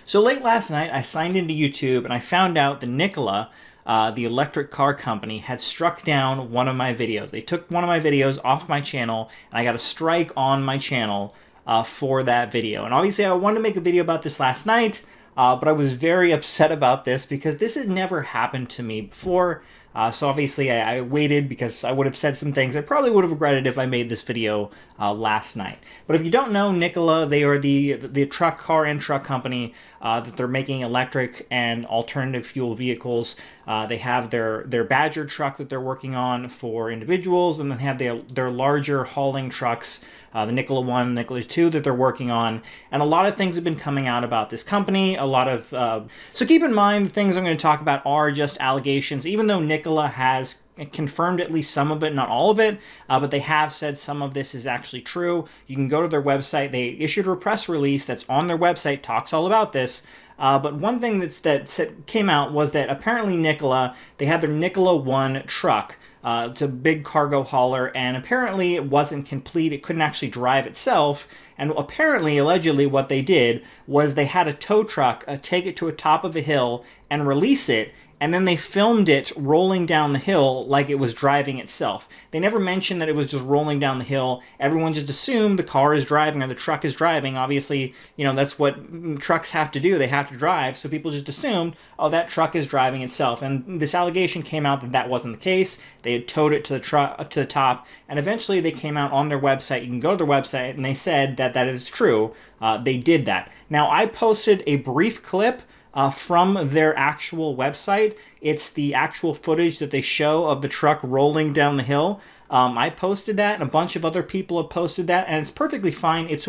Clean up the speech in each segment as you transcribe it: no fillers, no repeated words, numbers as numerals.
So late last night, I signed into YouTube and I found out that Nikola, the electric car company, had struck down one of my videos. They took one of my videos off my channel, and I got a strike on my channel for that video. And obviously, I wanted to make a video about this last night, but I was very upset about this because this has never happened to me before. So obviously I waited because I would have said some things I probably would have regretted if I made this video last night. But if you don't know Nikola, they are the car and truck company that they're making electric and alternative fuel vehicles. They have their Badger truck that they're working on for individuals, and then they have their larger hauling trucks, the Nikola 1, Nikola 2 that they're working on. And a lot of things have been coming out about this company. So keep in mind, the things I'm going to talk about are just allegations, even though Nikola has confirmed at least some of it, not all of it, but they have said some of this is actually true. You can go to their website. They issued a press release that's on their website, talks all about this. But one thing that came out was that apparently Nikola, they had their Nikola 1 truck. It's a big cargo hauler, and apparently it wasn't complete. It couldn't actually drive itself. And apparently, allegedly, what they did was they had a tow truck take it to a top of a hill and release it, and then they filmed it rolling down the hill like it was driving itself. They never mentioned that it was just rolling down the hill. Everyone just assumed the car is driving or the truck is driving. Obviously, that's what trucks have to do. They have to drive, so people just assumed, oh, that truck is driving itself. And this allegation came out that that wasn't the case. They had towed it to the top, and eventually they came out on their website. You can go to their website, and they said that that is true. They did that. Now, I posted a brief clip from their actual website. It's the actual footage that they show of the truck rolling down the hill. I posted that, and a bunch of other people have posted that, and it's perfectly fine. It's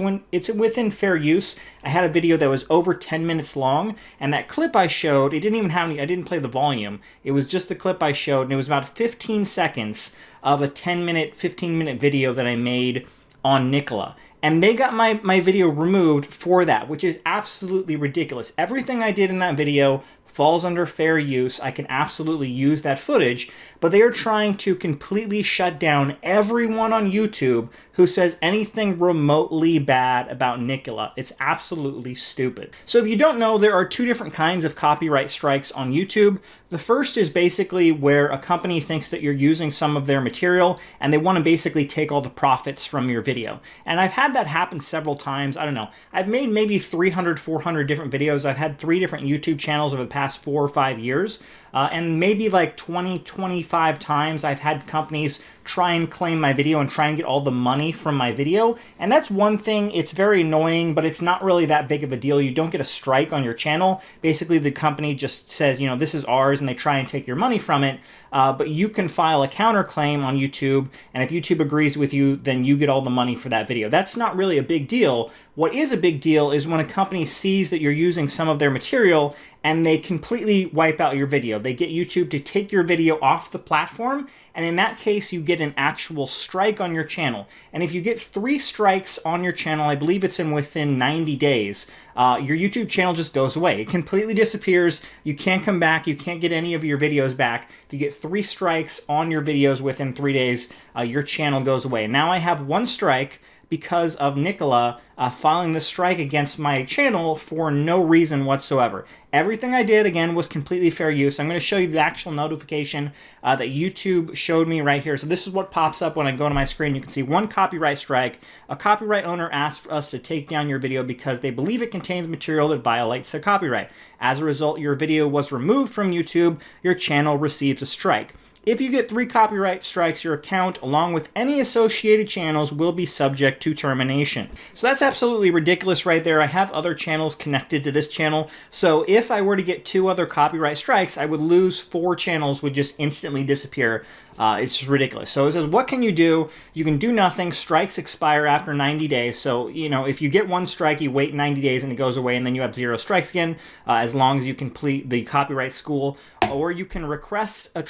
within fair use. I had a video that was over 10 minutes long, and that clip I showed, it didn't even have any, I didn't play the volume. It was just the clip I showed, and it was about 15 seconds of a 15-minute video that I made on Nikola. And they got my video removed for that, which is absolutely ridiculous. Everything I did in that video falls under fair use. I can absolutely use that footage, but they are trying to completely shut down everyone on YouTube who says anything remotely bad about Nikola. It's absolutely stupid. So if you don't know, there are two different kinds of copyright strikes on YouTube. The first is basically where a company thinks that you're using some of their material and they want to basically take all the profits from your video. And I've had that happen several times. I don't know. I've made maybe 300, 400 different videos. I've had 3 different YouTube channels over the past 4 or 5 years. And maybe like 20, 25 times I've had companies try and claim my video and try and get all the money from my video. And that's one thing. It's very annoying, but it's not really that big of a deal. You don't get a strike on your channel. Basically, the company just says, this is ours, and they try and take your money from it. But you can file a counterclaim on YouTube, and if YouTube agrees with you, then you get all the money for that video. That's not really a big deal. What is a big deal is when a company sees that you're using some of their material and they completely wipe out your video. They get YouTube to take your video off the platform, and in that case, you get an actual strike on your channel. And if you get 3 strikes on your channel, I believe it's within 90 days, your YouTube channel just goes away. It completely disappears. You can't come back. You can't get any of your videos back. If you get 3 strikes on your videos within 3 days, your channel goes away. Now I have 1 strike because of Nikola filing the strike against my channel for no reason whatsoever. Everything I did, again, was completely fair use. I'm going to show you the actual notification that YouTube showed me right here. So this is what pops up when I go to my screen. You can see 1 copyright strike. A copyright owner asked for us to take down your video because they believe it contains material that violates their copyright. As a result, your video was removed from YouTube. Your channel receives a strike. If you get 3 copyright strikes, your account, along with any associated channels, will be subject to termination. So that's absolutely ridiculous right there. I have other channels connected to this channel, so if I were to get 2 other copyright strikes, I would lose 4 channels, would just instantly disappear. It's just ridiculous. So it says, what can you do? You can do nothing. Strikes expire after 90 days. So, if you get 1 strike, you wait 90 days and it goes away, and then you have 0 strikes again, as long as you complete the copyright school. Or you can request a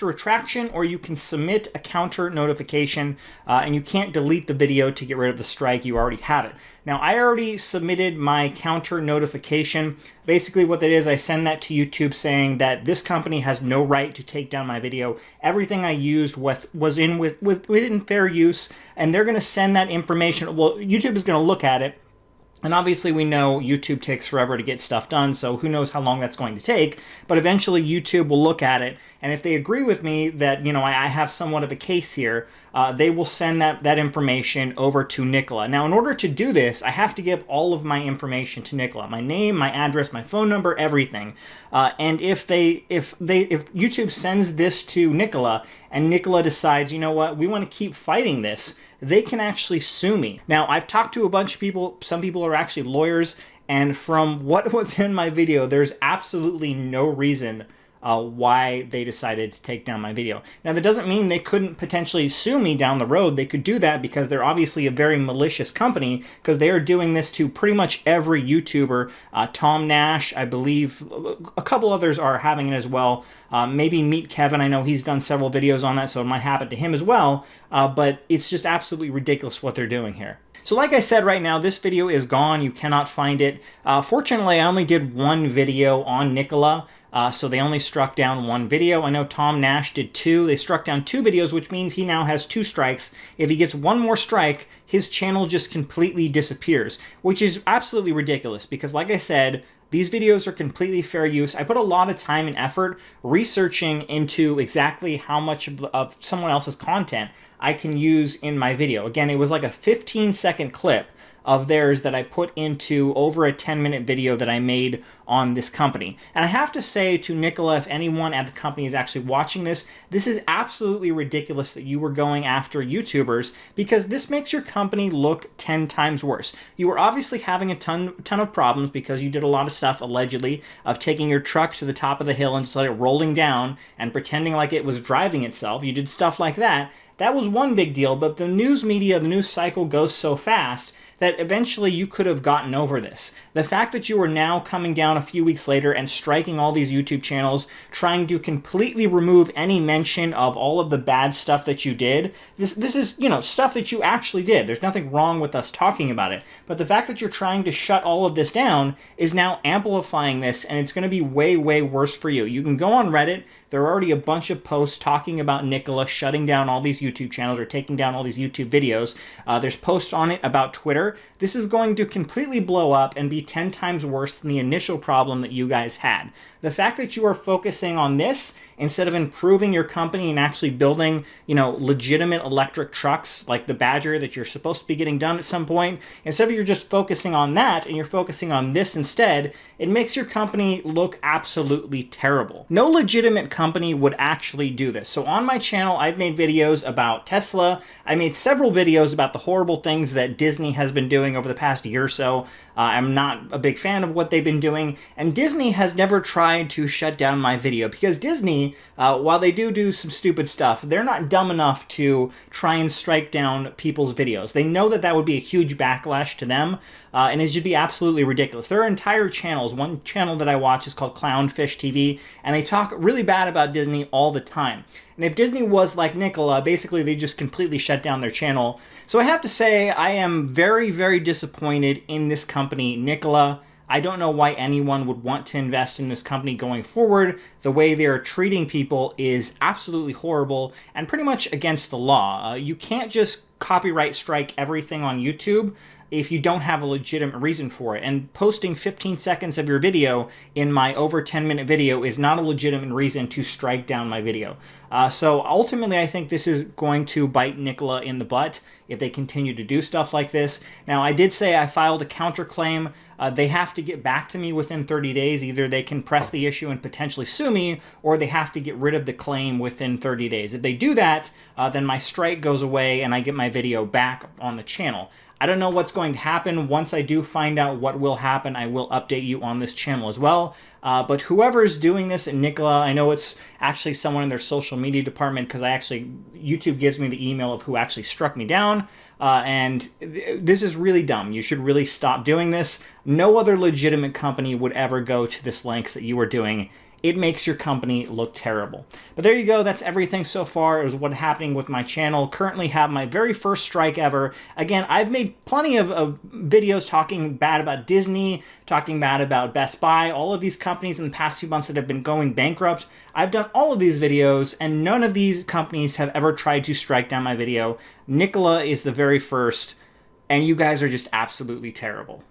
retraction, or you can submit a counter notification, and you can't delete the video to get rid of the strike. You already have it. Now, I already submitted my counter notification. Basically what that is, I send that to YouTube saying that this company has no right to take down my video. Everything I used was within fair use, and they're going to send that information. Well, YouTube is going to look at it, And obviously we know YouTube takes forever to get stuff done, so who knows how long that's going to take. But eventually YouTube will look at it, and if they agree with me that, you know, I have somewhat of a case here, they will send that information over to Nikola. Now, in order to do this, I have to give all of my information to Nikola: my name, my address, my phone number, everything. And if YouTube sends this to Nikola, and Nikola decides, you know what, we want to keep fighting this, they can actually sue me. Now, I've talked to a bunch of people. Some people are actually lawyers, and from what was in my video, there's absolutely no reason why they decided to take down my video. Now, that doesn't mean they couldn't potentially sue me down the road. They could do that because they're obviously a very malicious company, because they are doing this to pretty much every YouTuber. Tom Nash, I believe, a couple others are having it as well. Maybe Meet Kevin, I know he's done several videos on that, so it might happen to him as well. But it's just absolutely ridiculous what they're doing here. So like I said, right now, this video is gone. You cannot find it. Fortunately, I only did one video on Nikola. So they only struck down one video. I know Tom Nash did two. They struck down two videos, which means he now has 2 strikes. If he gets one more strike, his channel just completely disappears, which is absolutely ridiculous because, like I said, these videos are completely fair use. I put a lot of time and effort researching into exactly how much of someone else's content I can use in my video. Again, it was like a 15-second clip of theirs that I put into over a 10-minute video that I made on this company. And I have to say to Nikola, if anyone at the company is actually watching this is absolutely ridiculous that you were going after YouTubers, because this makes your company look 10 times worse. You were obviously having a ton of problems because you did a lot of stuff, allegedly, of taking your truck to the top of the hill and just let it rolling down and pretending like it was driving itself. You did stuff like that. That was one big deal, but the news media, the news cycle goes so fast that eventually you could have gotten over this. The fact that you are now coming down a few weeks later and striking all these YouTube channels, trying to completely remove any mention of all of the bad stuff that you did, this is, you know, stuff that you actually did. There's nothing wrong with us talking about it. But the fact that you're trying to shut all of this down is now amplifying this, and it's going to be way, way worse for you. You can go on Reddit. There are already a bunch of posts talking about Nikola shutting down all these YouTube channels or taking down all these YouTube videos. There's posts on it about Twitter. This is going to completely blow up and be 10 times worse than the initial problem that you guys had. The fact that you are focusing on this instead of improving your company and actually building, you know, legitimate electric trucks like the Badger that you're supposed to be getting done at some point, instead of you're just focusing on that and you're focusing on this instead, it makes your company look absolutely terrible. No legitimate company would actually do this. So on my channel, I've made videos about Tesla. I made several videos about the horrible things that Disney has been doing over the past year or so. I'm not a big fan of what they've been doing, and Disney has never tried to shut down my video because Disney, while they do some stupid stuff, they're not dumb enough to try and strike down people's videos. They know that that would be a huge backlash to them, and it should be absolutely ridiculous. There are entire channels. One channel that I watch is called Clownfish TV, and they talk really bad about Disney all the time. And if Disney was like Nikola, basically they just completely shut down their channel. So I have to say I am very, very disappointed in this company, Nikola. I don't know why anyone would want to invest in this company going forward. The way they are treating people is absolutely horrible and pretty much against the law. You can't just copyright strike everything on YouTube if you don't have a legitimate reason for it. And posting 15 seconds of your video in my over 10-minute video is not a legitimate reason to strike down my video. So ultimately, I think this is going to bite Nikola in the butt if they continue to do stuff like this. Now, I did say I filed a counterclaim. They have to get back to me within 30 days. Either they can press the issue and potentially sue me, or they have to get rid of the claim within 30 days. If they do that, then my strike goes away and I get my video back on the channel. I don't know what's going to happen. Once I do find out what will happen, I will update you on this channel as well. But whoever's doing this at Nikola, I know it's actually someone in their social media department, because YouTube gives me the email of who actually struck me down. And this is really dumb. You should really stop doing this. No other legitimate company would ever go to this lengths that you are doing. It makes your company look terrible. But there you go. That's everything so far. It was what's happening with my channel. Currently have my very first strike ever. Again, I've made plenty of videos talking bad about Disney, talking bad about Best Buy, all of these companies in the past few months that have been going bankrupt. I've done all of these videos, and none of these companies have ever tried to strike down my video. Nikola is the very first, and you guys are just absolutely terrible.